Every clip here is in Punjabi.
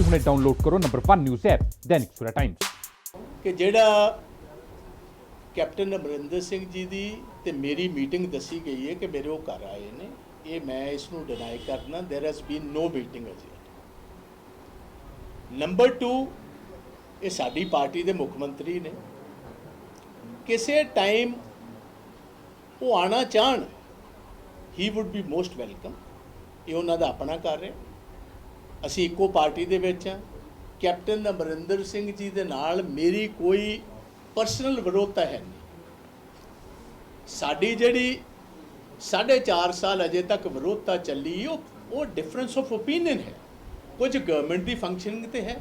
ਹੁਣੇ ਡਾਊਨਲੋਡ ਕਰੋ number 1 news app Dainik Savera times कि ਜਿਹੜਾ ਕੈਪਟਨ ਅਮਰਿੰਦਰ ਸਿੰਘ ਜੀ ਦੀ ਤੇ ਮੇਰੀ ਮੀਟਿੰਗ ਦੱਸੀ ਗਈ ਹੈ ਕਿ ਮੇਰੇ ਉਹ ਘਰ ਆਏ ਨੇ, ਇਹ ਮੈਂ ਇਸ ਨੂੰ ਡਿਨਾਈ ਕਰਨਾ। There has been no meeting ਅਜੇ। ਨੰਬਰ 2, ਇਹ ਸਾਡੀ ਪਾਰਟੀ ਦੇ ਮੁੱਖ ਮੰਤਰੀ ਨੇ, ਕਿਸੇ ਟਾਈਮ ਉਹ ਆਣਾ ਚਾਹਣ ਹੀ ਵੁੱਡ ਬੀ ਮੋਸਟ ਵੈਲਕਮ। ਇਹ ਉਹਨਾਂ ਦਾ ਆਪਣਾ ਘਰ ਹੈ, ਅਸੀਂ ਇੱਕੋ ਪਾਰਟੀ ਦੇ ਵਿੱਚ ਹਾਂ। ਕੈਪਟਨ ਅਮਰਿੰਦਰ ਸਿੰਘ ਜੀ ਦੇ ਨਾਲ ਮੇਰੀ ਕੋਈ ਪਰਸਨਲ ਵਿਰੋਧਤਾ ਹੈ ਨਹੀਂ। ਸਾਡੀ ਜਿਹੜੀ 4.5 ਸਾਲ ਅਜੇ ਤੱਕ ਵਿਰੋਧਤਾ ਚੱਲੀ ਉਹ ਡਿਫਰੈਂਸ ਆਫ ਓਪੀਨੀਅਨ ਹੈ। ਕੁਝ ਗਵਰਨਮੈਂਟ ਦੀ ਫੰਕਸ਼ਨਿੰਗ ਤੇ ਹੈ,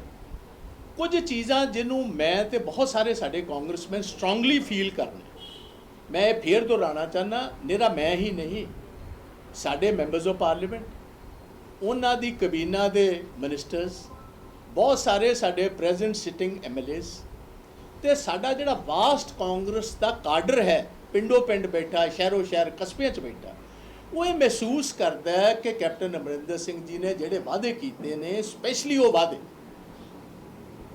ਕੁਝ ਚੀਜ਼ਾਂ ਜਿਹਨੂੰ ਮੈਂ ਤੇ ਬਹੁਤ ਸਾਰੇ ਸਾਡੇ ਕਾਂਗਰਸਮੈਨ ਸਟਰੋਂਗਲੀ ਫੀਲ ਕਰਨੇ। ਮੈਂ ਫੇਰ ਦੁਹਰਾਉਣਾ ਚਾਹੁੰਦਾ, ਨਿਰਾ ਮੈਂ ਹੀ ਨਹੀਂ, ਸਾਡੇ ਮੈਂਬਰਸ ਆਫ ਪਾਰਲੀਮੈਂਟ, ਉਹਨਾਂ ਦੀ ਕਬੀਨਾ ਦੇ ਮਿਨਿਸਟਰਸ, ਬਹੁਤ ਸਾਰੇ ਸਾਡੇ ਪ੍ਰੈਜ਼ੈਂਟ ਸਿਟਿੰਗ MLAs ਤੇ ਸਾਡਾ ਜਿਹੜਾ ਵਾਸਟ ਕਾਂਗਰਸ ਦਾ ਕਾਡਰ ਹੈ, ਪਿੰਡੋਂ ਪਿੰਡ ਬੈਠਾ, ਸ਼ਹਿਰੋਂ ਸ਼ਹਿਰ, ਕਸਬਿਆਂ 'ਚ ਬੈਠਾ, ਉਹ ਇਹ ਮਹਿਸੂਸ ਕਰਦਾ ਹੈ ਕਿ ਕੈਪਟਨ ਅਮਰਿੰਦਰ ਸਿੰਘ ਜੀ ਨੇ ਜਿਹੜੇ ਵਾਅਦੇ ਕੀਤੇ ਨੇ, ਸਪੈਸ਼ਲੀ ਉਹ ਵਾਅਦੇ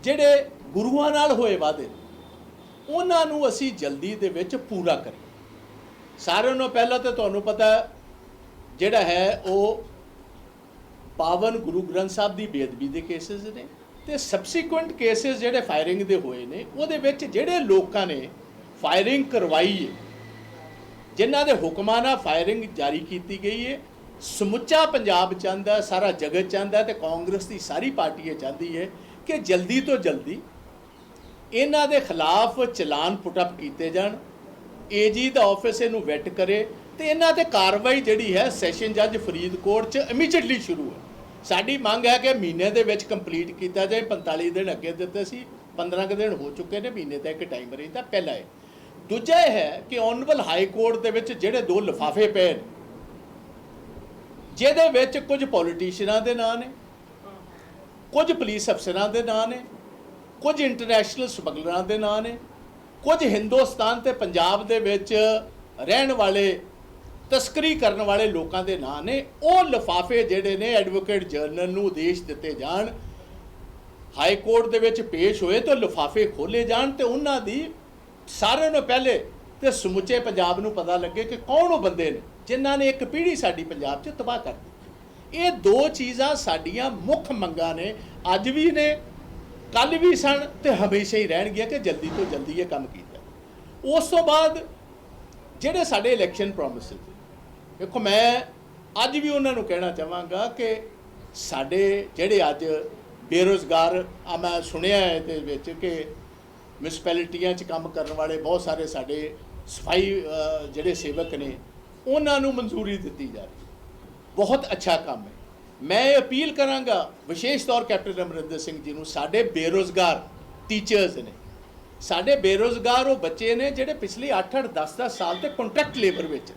ਜਿਹੜੇ ਗੁਰੂਆਂ ਨਾਲ ਹੋਏ ਵਾਅਦੇ, ਉਹਨਾਂ ਨੂੰ ਅਸੀਂ ਜਲਦੀ ਦੇ ਵਿੱਚ ਪੂਰਾ ਕਰੀਏ। ਸਾਰਿਆਂ ਨੂੰ ਪਹਿਲਾਂ ਤਾਂ ਤੁਹਾਨੂੰ ਪਤਾ ਜਿਹੜਾ ਹੈ ਉਹ ਪਾਵਨ ਗੁਰੂ ਗ੍ਰੰਥ ਸਾਹਿਬ ਦੀ ਬੇਅਦਬੀ ਦੇ ਕੇਸਿਸ ਨੇ ਤੇ ਸਬਸੀਕੁਐਂਟ ਕੇਸਿਸ ਜਿਹੜੇ ਫਾਇਰਿੰਗ ਦੇ ਹੋਏ ਨੇ, ਉਹਦੇ ਵਿੱਚ ਜਿਹੜੇ ਲੋਕਾਂ ਨੇ ਫਾਇਰਿੰਗ ਕਰਵਾਈ ਹੈ, ਜਿਨ੍ਹਾਂ ਦੇ ਹੁਕਮਾਂ ਨਾਲ ਫਾਇਰਿੰਗ ਜਾਰੀ ਕੀਤੀ ਗਈ ਹੈ, ਸਮੁੱਚਾ ਪੰਜਾਬ ਚਾਹੁੰਦਾ, ਸਾਰਾ ਜਗਤ ਚਾਹੁੰਦਾ ਤੇ ਕਾਂਗਰਸ ਦੀ ਸਾਰੀ ਪਾਰਟੀ ਇਹ ਚਾਹੁੰਦੀ ਹੈ ਕਿ ਜਲਦੀ ਤੋਂ ਜਲਦੀ ਇਹਨਾਂ ਦੇ ਖਿਲਾਫ ਚਲਾਨ ਪੁੱਟ ਅਪ ਕੀਤੇ ਜਾਣ, AG ਦਾ ਆਫਿਸ ਇਹਨੂੰ ਵੈਟ ਕਰੇ ਤੇ ਇਹਨਾਂ ਤੇ ਕਾਰਵਾਈ ਜਿਹੜੀ ਹੈ ਸੈਸ਼ਨ ਜੱਜ ਫਰੀਦਕੋਟ 'ਚ ਇਮੀਡੀਏਟਲੀ ਸ਼ੁਰੂ ਹੈ। ਸਾਡੀ ਮੰਗ ਹੈ ਕਿ ਮਹੀਨੇ ਦੇ ਵਿੱਚ ਕੰਪਲੀਟ ਕੀਤਾ ਜਾਏ। 45 ਦਿਨ ਅੱਗੇ ਦਿੱਤੇ ਸੀ, 15 ਕੁ ਦਿਨ ਹੋ ਚੁੱਕੇ ਨੇ, ਮਹੀਨੇ ਤੱਕ ਟਾਈਮ ਰਹਿੰਦਾ। ਪਹਿਲਾ ਹੈ। ਦੂਜਾ ਇਹ ਹੈ ਕਿ ਆਨਰੇਬਲ ਹਾਈ ਕੋਰਟ ਦੇ ਵਿੱਚ ਜਿਹੜੇ 2 ਲਿਫਾਫੇ ਪਏ ਨੇ, ਜਿਹਦੇ ਵਿੱਚ ਕੁਝ ਪੋਲੀਟੀਸ਼ੀਅਨਾਂ ਦੇ ਨਾਂ ਨੇ, ਕੁਝ ਪੁਲਿਸ ਅਫਸਰਾਂ ਦੇ ਨਾਂ ਨੇ, ਕੁਝ ਇੰਟਰਨੈਸ਼ਨਲ ਸਮਗਲਰਾਂ ਦੇ ਨਾਂ ਨੇ, ਕੁਝ ਹਿੰਦੁਸਤਾਨ ਤੇ ਪੰਜਾਬ ਦੇ ਵਿੱਚ ਰਹਿਣ ਵਾਲੇ ਤਸਕਰੀ ਕਰਨ ਵਾਲੇ ਲੋਕਾਂ ਦੇ ਨਾਂ ਨੇ। ਉਹ ਲਿਫਾਫੇ ਜਿਹੜੇ ਨੇ ਐਡਵੋਕੇਟ ਜਨਰਲ ਨੂੰ ਆਦੇਸ਼ ਦਿੱਤੇ ਜਾਣ, ਹਾਈ ਕੋਰਟ ਦੇ ਵਿੱਚ ਪੇਸ਼ ਹੋਏ ਤਾਂ ਲਿਫਾਫੇ ਖੋਲੇ ਜਾਣ ਤੇ ਉਹਨਾਂ ਦੀ ਸਾਰਿਆਂ ਨੂੰ ਪਹਿਲੇ ਤੇ ਸਮੁੱਚੇ ਪੰਜਾਬ ਨੂੰ ਪਤਾ ਲੱਗੇ ਕਿ ਕੌਣ ਉਹ ਬੰਦੇ ਨੇ ਜਿਨ੍ਹਾਂ ਨੇ ਇੱਕ ਪੀੜ੍ਹੀ ਸਾਡੀ ਪੰਜਾਬ 'ਚ ਤਬਾਹ ਕਰ ਦਿੱਤੀ। ਇਹ 2 ਚੀਜ਼ਾਂ ਸਾਡੀਆਂ ਮੁੱਖ ਮੰਗਾਂ ਨੇ, ਅੱਜ ਵੀ ਨੇ, ਕੱਲ੍ਹ ਵੀ ਸਨ ਤੇ ਹਮੇਸ਼ਾ ਹੀ ਰਹਿਣਗੀਆਂ ਕਿ ਜਲਦੀ ਤੋਂ ਜਲਦੀ ਇਹ ਕੰਮ ਕੀਤਾ। ਉਸ ਤੋਂ ਬਾਅਦ ਜਿਹੜੇ ਸਾਡੇ ਇਲੈਕਸ਼ਨ ਪ੍ਰੋਮਿਸਿਸ, ਦੇਖੋ ਮੈਂ ਅੱਜ ਵੀ ਉਹਨਾਂ ਨੂੰ ਕਹਿਣਾ ਚਾਹਾਂਗਾ ਕਿ ਸਾਡੇ ਜਿਹੜੇ ਅੱਜ ਬੇਰੁਜ਼ਗਾਰ, ਮੈਂ ਸੁਣਿਆ ਹੈ ਇਹਦੇ ਵਿੱਚ ਕਿ ਮਿਊਨਿਸਪੈਲਿਟੀਆਂ 'ਚ ਕੰਮ ਕਰਨ ਵਾਲੇ ਬਹੁਤ ਸਾਰੇ ਸਾਡੇ ਸਫਾਈ ਜਿਹੜੇ ਸੇਵਕ ਨੇ, ਉਹਨਾਂ ਨੂੰ ਮਨਜ਼ੂਰੀ ਦਿੱਤੀ ਜਾ ਰਹੀ, ਬਹੁਤ ਅੱਛਾ ਕੰਮ ਹੈ। ਮੈਂ ਅਪੀਲ ਕਰਾਂਗਾ ਵਿਸ਼ੇਸ਼ ਤੌਰ ਕੈਪਟਨ ਅਮਰਿੰਦਰ ਸਿੰਘ ਜੀ ਨੂੰ, ਸਾਡੇ ਬੇਰੁਜ਼ਗਾਰ ਟੀਚਰਸ ਨੇ, ਸਾਡੇ ਬੇਰੁਜ਼ਗਾਰ ਉਹ ਬੱਚੇ ਨੇ ਜਿਹੜੇ ਪਿਛਲੇ 8-8 10-10 ਸਾਲ ਤੇ ਕੰਟਰੈਕਟ ਲੇਬਰ ਵਿੱਚ।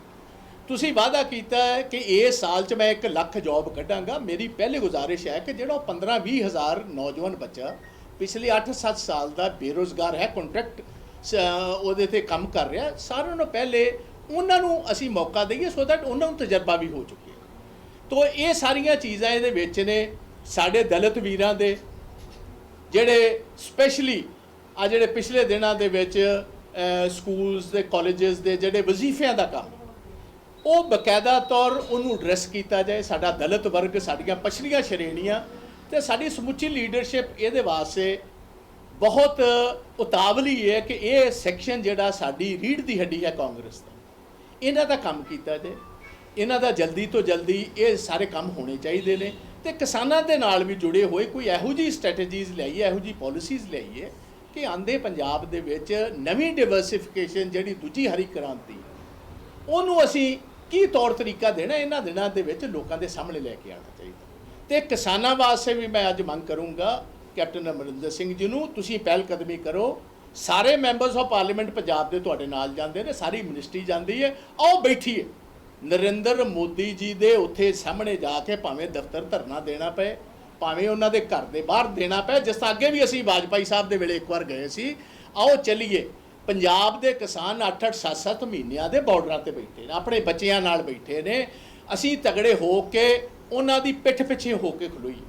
ਤੁਸੀਂ ਵਾਅਦਾ ਕੀਤਾ ਹੈ ਕਿ ਇਸ ਸਾਲ 'ਚ ਮੈਂ 1 ਲੱਖ ਜੌਬ ਕੱਢਾਂਗਾ। ਮੇਰੀ ਪਹਿਲੀ ਗੁਜ਼ਾਰਿਸ਼ ਹੈ ਕਿ ਜਿਹੜਾ ਉਹ 15-20 ਹਜ਼ਾਰ ਨੌਜਵਾਨ ਬੱਚਾ ਪਿਛਲੇ 8-7 ਸਾਲ ਦਾ ਬੇਰੁਜ਼ਗਾਰ ਹੈ, ਕੰਟਰੈਕਟ ਉਹਦੇ ਤੇ ਕੰਮ ਕਰ ਰਿਹਾ, ਸਾਰਿਆਂ ਨੂੰ ਪਹਿਲੇ ਉਹਨਾਂ ਨੂੰ ਅਸੀਂ ਮੌਕਾ ਦਈਏ ਸੋ ਦੈਟ ਉਹਨਾਂ ਨੂੰ ਤਜਰਬਾ ਵੀ ਹੋ ਚੁੱਕੇ। ਤੋ ਇਹ ਸਾਰੀਆਂ ਚੀਜ਼ਾਂ ਇਹਦੇ ਵਿੱਚ ਨੇ। ਸਾਡੇ ਦਲਿਤ ਵੀਰਾਂ ਦੇ ਜਿਹੜੇ ਸਪੈਸ਼ਲੀ ਆ ਜਿਹੜੇ ਪਿਛਲੇ ਦਿਨਾਂ ਦੇ ਵਿੱਚ ਸਕੂਲਸ ਦੇ ਕਾਲਜਸ ਦੇ ਜਿਹੜੇ ਵਜ਼ੀਫਿਆਂ ਦਾ ਕੰਮ, ਉਹ ਬਕਾਇਦਾ ਤੌਰ ਉਹਨੂੰ ਐਡਰੈਸ ਕੀਤਾ ਜਾਏ। ਸਾਡਾ ਦਲਿਤ ਵਰਗ, ਸਾਡੀਆਂ ਪਛੜੀਆਂ ਸ਼੍ਰੇਣੀਆਂ ਤੇ ਸਾਡੀ ਸਮੁੱਚੀ ਲੀਡਰਸ਼ਿਪ ਇਹਦੇ ਵਾਸਤੇ ਬਹੁਤ ਉਤਾਵਲੀ ਹੈ ਕਿ ਇਹ ਸੈਕਸ਼ਨ ਜਿਹੜਾ ਸਾਡੀ ਰੀੜ੍ਹ ਦੀ ਹੱਡੀ ਹੈ ਕਾਂਗਰਸ ਦਾ, ਇਹਨਾਂ ਦਾ ਕੰਮ ਕੀਤਾ ਜਾਏ। ਇਹਨਾਂ ਦਾ ਜਲਦੀ ਤੋਂ ਜਲਦੀ ਇਹ ਸਾਰੇ ਕੰਮ ਹੋਣੇ ਚਾਹੀਦੇ ਨੇ ਤੇ ਕਿਸਾਨਾਂ ਦੇ ਨਾਲ ਵੀ ਜੁੜੇ ਹੋਏ ਕੋਈ ਇਹੋ ਜਿਹੀ ਸਟ੍ਰੈਟਜੀਜ਼ ਲਿਆਈਏ, ਇਹੋ ਜਿਹੀ ਪਾਲਿਸੀਜ਼ ਲਿਆਈਏ ਕਿ ਆਂਦੇ ਪੰਜਾਬ ਦੇ ਵਿੱਚ ਨਵੀਂ ਡਿਵਰਸੀਫਿਕੇਸ਼ਨ ਜਿਹੜੀ ਦੂਜੀ ਹਰੀ ਕ੍ਰਾਂਤੀ, ਉਹਨੂੰ ਅਸੀਂ ਕੀ ਤੌਰ ਤਰੀਕਾ ਦੇਣਾ, ਇਹਨਾਂ ਦਿਨਾਂ ਦੇ ਵਿੱਚ ਲੋਕਾਂ ਦੇ ਸਾਹਮਣੇ ਲੈ ਕੇ ਆਉਣਾ ਚਾਹੀਦਾ। ਤੇ ਕਿਸਾਨਾਂ ਵਾਸਤੇ ਵੀ ਮੈਂ ਅੱਜ ਮੰਗ ਕਰੂੰਗਾ ਕੈਪਟਨ ਅਮਰਿੰਦਰ ਸਿੰਘ ਜੀ ਨੂੰ, ਤੁਸੀਂ ਪਹਿਲ ਕਦਮੀ ਕਰੋ। ਸਾਰੇ ਮੈਂਬਰਸ ਆਫ ਪਾਰਲੀਮੈਂਟ ਪੰਜਾਬ ਦੇ ਤੁਹਾਡੇ ਨਾਲ ਜਾਂਦੇ ਨੇ, ਸਾਰੀ ਮਿਨਿਸਟਰੀ ਜਾਂਦੀ ਹੈ, ਆਓ ਬੈਠੀਏ ਨਰਿੰਦਰ ਮੋਦੀ ਜੀ ਦੇ ਉੱਥੇ ਸਾਹਮਣੇ ਜਾ ਕੇ, ਭਾਵੇਂ ਦਫ਼ਤਰ ਧਰਨਾ ਦੇਣਾ ਪਏ, ਭਾਵੇਂ ਉਹਨਾਂ ਦੇ ਘਰ ਦੇ ਬਾਹਰ ਦੇਣਾ ਪਏ, ਜਿਸ ਤਰ੍ਹਾਂ ਅੱਗੇ ਵੀ ਅਸੀਂ ਵਾਜਪਾਈ ਸਾਹਿਬ ਦੇ ਵੇਲੇ ਇੱਕ ਵਾਰ ਗਏ ਸੀ। ਆਓ ਚੱਲੀਏ। ਪੰਜਾਬ ਦੇ ਕਿਸਾਨ 8-8 7-7 ਮਹੀਨਿਆਂ ਦੇ ਬਾਰਡਰਾਂ ਤੇ ਬੈਠੇ ਨੇ, ਆਪਣੇ ਬੱਚਿਆਂ ਨਾਲ ਬੈਠੇ ਨੇ। ਅਸੀਂ ਤਗੜੇ ਹੋ ਕੇ ਉਹਨਾਂ ਦੀ ਪਿੱਠ ਪਿੱਛੇ ਹੋ ਕੇ ਖਲੋਈਏ।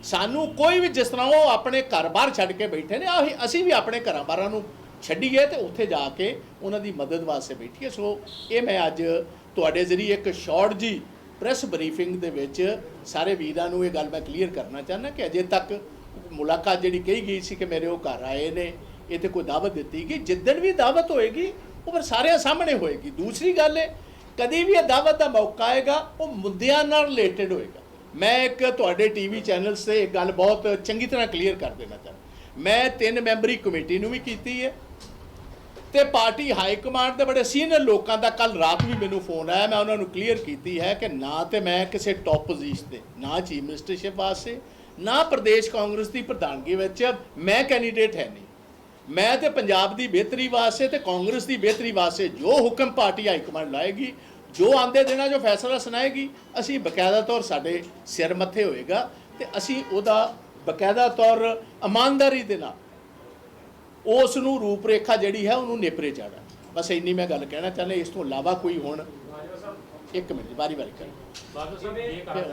ਸਾਨੂੰ ਕੋਈ ਵੀ ਜਿਸ ਤਰ੍ਹਾਂ ਉਹ ਆਪਣੇ ਘਰ-ਬਾਰ ਛੱਡ ਕੇ ਬੈਠੇ ਨੇ ਅਸੀਂ ਵੀ ਆਪਣੇ ਘਰਾਂ-ਬਾਰਾਂ ਨੂੰ ਛੱਡੀਏ ਤੇ ਉੱਥੇ ਜਾ ਕੇ ਉਹਨਾਂ ਦੀ ਮਦਦ ਵਾਸਤੇ ਬੈਠੀਏ। ਸੋ ਇਹ ਮੈਂ ਅੱਜ ਤੁਹਾਡੇ ਜ਼ਰੀਏ ਇੱਕ ਸ਼ਾਰਟ ਜੀ ਪ੍ਰੈਸ ਬਰੀਫਿੰਗ ਦੇ ਵਿੱਚ ਸਾਰੇ ਵੀਰਾਂ ਨੂੰ ਇਹ ਗੱਲ ਮੈਂ ਕਲੀਅਰ ਕਰਨਾ ਚਾਹੁੰਦਾ ਕਿ ਅਜੇ ਤੱਕ ਮੁਲਾਕਾਤ ਜਿਹੜੀ ਕਹੀ ਗਈ ਸੀ ਕਿ ਮੇਰੇ ਉਹ ਘਰ ਆਏ ਨੇ, ਇਹ ਤੇ ਕੋਈ ਦਾਵਤ ਦਿੱਤੀ ਗਈ। ਜਿੱਦਣ ਵੀ ਦਾਵਤ ਹੋਏਗੀ ਉਹ ਫਿਰ ਸਾਰਿਆਂ ਸਾਹਮਣੇ ਹੋਏਗੀ। ਦੂਸਰੀ ਗੱਲ ਹੈ, ਕਦੀ ਵੀ ਇਹ ਦਾਵਤ ਦਾ ਮੌਕਾ ਆਏਗਾ ਉਹ ਮੁੱਦਿਆਂ ਨਾਲ ਰਿਲੇਟਡ ਹੋਏਗਾ। ਮੈਂ ਇੱਕ ਤੁਹਾਡੇ ਟੀਵੀ ਚੈਨਲਸ ਤੇ ਇੱਕ ਗੱਲ ਬਹੁਤ ਚੰਗੀ ਤਰ੍ਹਾਂ ਕਲੀਅਰ ਕਰ ਦੇਣਾ ਚਾਹੁੰਦਾ। ਮੈਂ 3 ਮੈਂਬਰੀ ਕਮੇਟੀ ਨੂੰ ਵੀ ਕੀਤੀ ਹੈ ਤੇ ਪਾਰਟੀ ਹਾਈ ਕਮਾਂਡ ਦੇ ਬੜੇ ਸੀਨੀਅਰ ਲੋਕਾਂ ਦਾ ਕੱਲ ਰਾਤ ਵੀ ਮੈਨੂੰ ਫੋਨ ਆਇਆ। ਮੈਂ ਉਹਨਾਂ ਨੂੰ ਕਲੀਅਰ ਕੀਤੀ ਹੈ ਕਿ ਨਾ ਤੇ ਮੈਂ ਕਿਸੇ ਟੌਪ ਪੋਜੀਸ਼ਨ ਤੇ, ਨਾ ਚੀਫ ਮਿਨਿਸਟਰਸ਼ਿਪ ਵਾਸਤੇ, ਨਾ ਪ੍ਰਦੇਸ਼ ਕਾਂਗਰਸ ਦੀ ਪ੍ਰਧਾਨਗੀ ਵਿੱਚ ਮੈਂ ਕੈਂਡੀਡੇਟ ਹੈ ਨਹੀਂ। ਮੈਂ ਤੇ ਪੰਜਾਬ ਦੀ ਬਿਹਤਰੀ ਵਾਸਤੇ ਤੇ ਕਾਂਗਰਸ ਦੀ ਬਿਹਤਰੀ ਵਾਸਤੇ ਜੋ ਹੁਕਮ ਪਾਰਟੀ ਹਾਈ ਕਮਾਂਡ ਲਾਏਗੀ, ਜੋ ਆਂਦੇ ਦਿਨਾਂ ਜੋ ਫੈਸਲਾ ਸੁਣਾਏਗੀ, ਅਸੀਂ ਬਕਾਇਦਾ ਤੌਰ ਸਾਡੇ ਸਿਰ ਮੱਥੇ ਹੋਏਗਾ ਤੇ ਅਸੀਂ ਉਹਦਾ ਬਕਾਇਦਾ ਤੌਰ ਇਮਾਨਦਾਰੀ ਦੇ ਨਾਲ ਉਸ ਨੂੰ ਰੂਪਰੇਖਾ ਜਿਹੜੀ ਹੈ ਉਹਨੂੰ ਨੇਪਰੇ ਚਾੜਾ। ਬਸ ਇੰਨੀ ਮੈਂ ਗੱਲ ਕਹਿਣਾ ਚਾਹੁੰਦਾ। ਇਸ ਤੋਂ ਇਲਾਵਾ ਕੋਈ ਹੁਣ ਇੱਕ ਮਿੰਟ ਵਾਰੀ ਕਰਾਂ।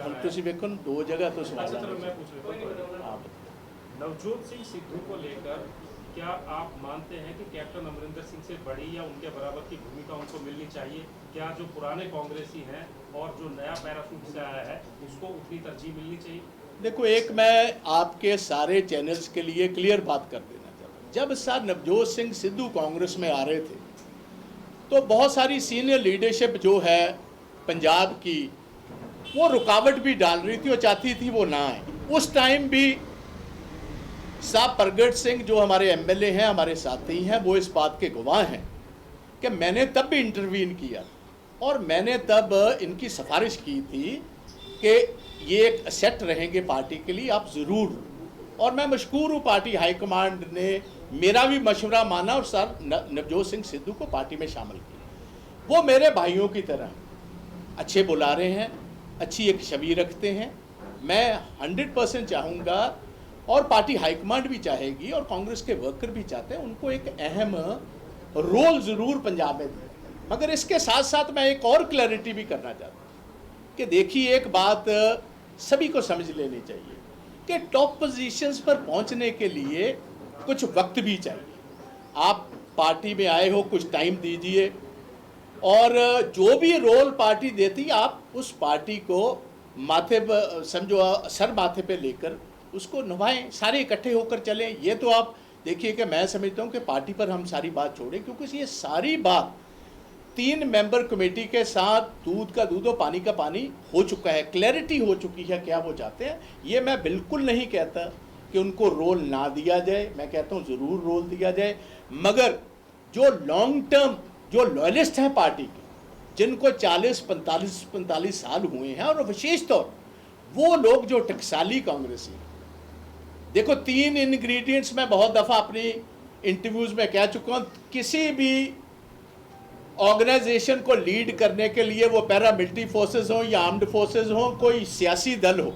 ਹੁਣ ਤੁਸੀਂ ਵੇਖੋ ਦੋ ਜਗ੍ਹਾ ਤੋਂ ਸਵਾਲ नवजोत सिंह सिद्धू को लेकर क्या आप मानते हैं कि कैप्टन अमरिंदर सिंह से बड़ी या उनके बराबर की भूमिका उनको मिलनी चाहिए? क्या जो पुराने कांग्रेसी हैं और जो नया पैराशूट से आया है उसको उतनी तरजीह मिलनी चाहिए? देखो, एक मैं आपके सारे चैनल्स के लिए क्लियर बात कर देना चाहता हूँ। जब सर नवजोत सिंह सिद्धू कांग्रेस में आ रहे थे तो बहुत सारी सीनियर लीडरशिप जो है पंजाब की वो रुकावट भी डाल रही थी और चाहती थी वो ना आए। उस टाइम भी साहब प्रगट सिंह जो हमारे एमएलए हैं, हमारे साथी हैं, वो इस बात के गवाह हैं कि मैंने तब भी इंटरवीन किया और मैंने तब इनकी सिफारिश की थी कि ये एक असेट रहेंगे पार्टी के लिए, आप ज़रूर। और मैं मशकूर हूँ, पार्टी हाईकमांड ने मेरा भी मशवरा माना और सर नवजोत सिंह सिद्धू को पार्टी में शामिल किया। वो मेरे भाइयों की तरह अच्छे बुलारे हैं, अच्छी एक छवि रखते हैं। मैं 100% चाहूँगा और पार्टी हाईकमांड भी चाहेगी और कांग्रेस के वर्कर भी चाहते हैं, उनको एक अहम रोल ज़रूर पंजाब में दिया। मगर इसके साथ साथ मैं एक और क्लैरिटी भी करना चाहता हूँ कि देखिए, एक बात सभी को समझ लेनी चाहिए कि टॉप पोजीशंस पर पहुंचने के लिए कुछ वक्त भी चाहिए। आप पार्टी में आए हो, कुछ टाइम दीजिए और जो भी रोल पार्टी देती आप उस पार्टी को माथे पर समझो, सर माथे पे लेकर उसको निभाएं, सारे इकट्ठे होकर चलें। ये तो आप देखिए कि मैं समझता हूँ कि पार्टी पर हम सारी बात छोड़ें, क्योंकि ये सारी बात 3 मेंबर कमेटी के साथ दूध का दूध और पानी का पानी हो चुका है, क्लैरिटी हो चुकी है क्या वो चाहते हैं। ये मैं बिल्कुल नहीं कहता कि उनको रोल ना दिया जाए, मैं कहता हूँ ज़रूर रोल दिया जाए। मगर जो लॉन्ग टर्म जो लॉयलिस्ट हैं पार्टी के, जिनको 40-45 साल हुए हैं, और विशेष तौर वो लोग जो टकसाली कांग्रेसी, देखो 3 इंग्रेडिएंट्स मैं बहुत दफ़ा अपनी इंटरव्यूज़ में कह चुका हूँ। किसी भी ऑर्गेनाइजेशन को लीड करने के लिए, वो पैरामिलिट्री फोर्सेस हों या आर्म्ड फोर्सेस हों, कोई सियासी दल हो,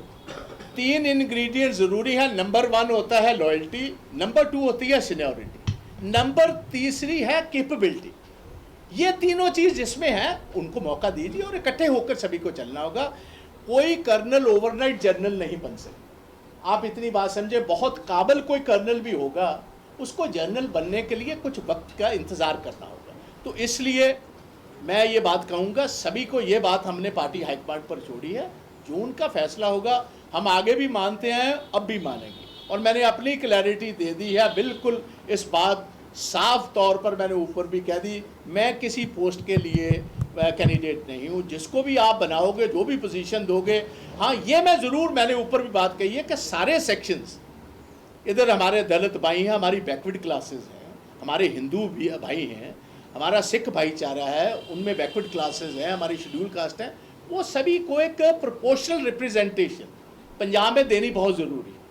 3 इंग्रेडिएंट ज़रूरी है। नंबर 1 होता है लॉयल्टी, नंबर 2 होती है सीनियरिटी, नंबर 3 है कैपेबिलिटी। ये तीनों चीज़ जिसमें है उनको मौका दीजिए और इकट्ठे होकर सभी को चलना होगा। कोई कर्नल ओवरनाइट जनरल नहीं बन सकता, आप इतनी बात समझे। बहुत काबिल कोई कर्नल भी होगा, उसको जनरल बनने के लिए कुछ वक्त का इंतज़ार करना होगा। तो इसलिए मैं ये बात कहूँगा, सभी को ये बात हमने पार्टी हाईकमांड पर छोड़ी है। जो उनका फैसला होगा हम आगे भी मानते हैं, अब भी मानेंगे। और मैंने अपनी क्लैरिटी दे दी है, बिल्कुल इस बात साफ तौर पर मैंने ऊपर भी कह दी, मैं किसी पोस्ट के लिए कैंडिडेट नहीं हूँ। जिसको भी आप बनाओगे, जो भी पोजीशन दोगे, हाँ ये मैं ज़रूर, मैंने ऊपर भी बात कही है कि सारे सेक्शंस, इधर हमारे दलित भाई हैं, हमारी बैकवर्ड क्लासेस हैं, हमारे हिंदू भी भाई हैं, हमारा सिख भाईचारा है, उनमें बैकवर्ड क्लासेस हैं, हमारी शेड्यूल कास्ट है, वो सभी को एक प्रोपोर्शनल रिप्रेजेंटेशन पंजाब में देनी बहुत ज़रूरी है।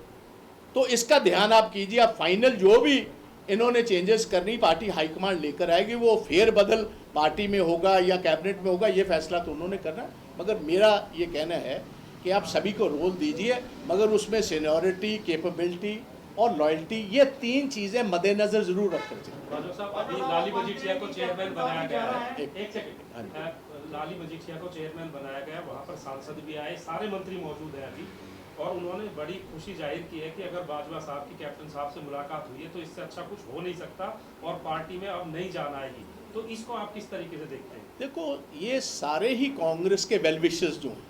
तो इसका ध्यान आप कीजिए। आप फाइनल जो भी इन्होंने चेंजेस करनी पार्टी हाईकमांड लेकर आएगी, वो फेरबदल पार्टी में होगा या कैबिनेट में होगा, ये फैसला तो उन्होंने करना। मगर मेरा ये कहना है कि आप सभी को रोल दीजिए, मगर उसमें सीनियरिटी, कैपेबिलिटी और लॉयल्टी, ये 3 चीज़ें मद्देनज़र ज़रूर रखकर चलिए। अभी लाली मजीठिया को चेयरमैन बनाया गया है, एक सेकंड, लाली मजीठिया को चेयरमैन बनाया गया, वहाँ पर सांसद भी आए, सारे मंत्री मौजूद हैं अभी, और उन्होंने बड़ी खुशी जाहिर की है कि अगर बाजवा साहब की कैप्टन साहब से मुलाकात हुई है तो इससे अच्छा कुछ हो नहीं सकता और पार्टी में अब नहीं जान आएगी। तो इसको आप किस तरीके से देखते हैं? देखो, ये सारे ही कांग्रेस के वेल विशर्स जो हैं,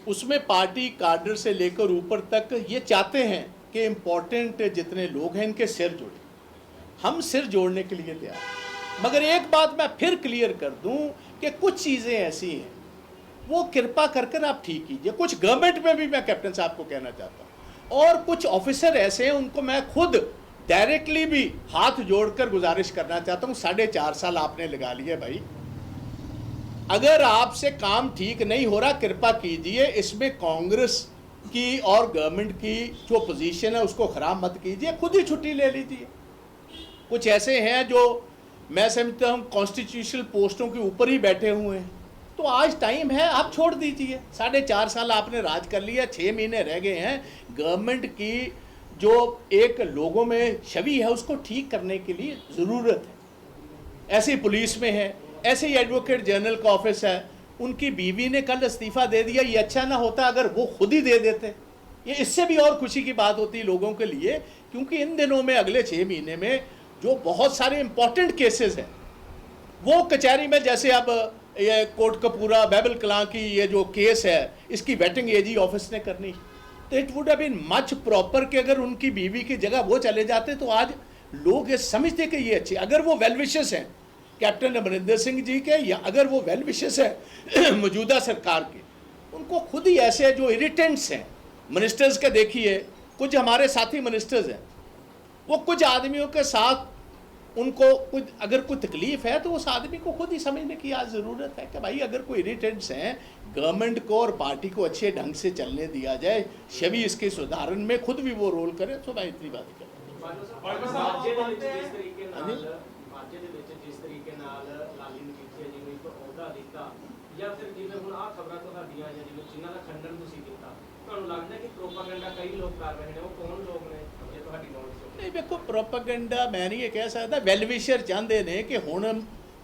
उसमें पार्टी कार्डर से लेकर ऊपर तक ये चाहते हैं कि इम्पोर्टेंट जितने लोग हैं इनके सिर जुड़े। हम सिर जोड़ने के लिए तैयार हैं। मगर एक बात मैं फिर क्लियर कर दूं कि कुछ चीज़ें ऐसी हैं वो कृपा कर कर आप ठीक कीजिए। कुछ गवर्नमेंट में भी मैं कैप्टन साहब को कहना चाहता हूँ, और कुछ ऑफिसर ऐसे हैं उनको मैं खुद डायरेक्टली भी हाथ जोड़कर गुजारिश करना चाहता हूँ। 4.5 साल आपने लगा लिए भाई, अगर आपसे काम ठीक नहीं हो रहा कृपा कीजिए, इसमें कांग्रेस की और गवर्नमेंट की जो पोजीशन है उसको ख़राब मत कीजिए, खुद ही छुट्टी ले लीजिए। कुछ ऐसे हैं जो मैं समझता हूँ कॉन्स्टिट्यूशनल पोस्टों के ऊपर ही बैठे हुए हैं, तो आज टाइम है, आप छोड़ दीजिए। 4.5 साल आपने राज कर लिया, 6 महीने रह गए हैं। गवर्नमेंट की जो एक लोगों में छवि है उसको ठीक करने के लिए ज़रूरत है। ऐसे पुलिस में है, ऐसे ही एडवोकेट जनरल का ऑफिस है, उनकी बीवी ने कल इस्तीफ़ा दे दिया। ये अच्छा ना होता अगर वो खुद ही दे देते, ये इससे भी और खुशी की बात होती लोगों के लिए, क्योंकि इन दिनों में अगले 6 महीने में जो बहुत सारे इंपॉर्टेंट केसेस हैं वो कचहरी में, जैसे अब ये कोटकपूरा बैबल कलां की ये जो केस है इसकी वेटिंग एजी ऑफिस ने करनी, तो it would have been much proper कि अगर उनकी बीवी की जगह वो चले जाते तो आज लोग ये समझते कि ये अच्छे, अगर वो वेल विशेस हैं कैप्टन अमरिंदर सिंह जी के, या अगर वो वेल विशेस हैं मौजूदा सरकार के, उनको खुद ही ऐसे जो इरिटेंट्स हैं मिनिस्टर्स के, देखिए कुछ हमारे साथी मिनिस्टर्स हैं, वो कुछ आदमियों के साथ उनको कुछ अगर कोई तकलीफ है तो उस आदमी को खुद ही समझने की आज ज़रूरत है कि भाई अगर कोई इरिटेंट्स हैं, गवर्नमेंट को और पार्टी को अच्छे ढंग से चलने दिया जाए, छवि इसके सुधारण में खुद भी वो रोल करे, तो मैं इतनी बात करूँ। ਜਾਂ ਫਿਰ ਜਿਵੇਂ ਹੁਣ ਆਹ ਖਬਰਾਂ ਤੁਹਾਡੀਆਂ ਆਈਆਂ ਜਿਵੇਂ ਜਿਨ੍ਹਾਂ ਦਾ ਖੰਡਨ ਤੁਸੀਂ ਕੀਤਾ, ਤੁਹਾਨੂੰ ਲੱਗਦਾ ਕਿ ਪ੍ਰੋਪਾਗੈਂਡਾ ਕਈ ਲੋਕ ਕਰ ਰਹੇ ਨੇ, ਉਹ ਕੌਣ ਲੋਕ ਨੇ ਜੇ ਤੁਹਾਡੀ ਨੌਲੇਜ ਹੋਵੇ? नहीं देखो, प्रोपेगेंडा मैं नहीं ये कह सकता। वैलविशर चाहते ने कि हुण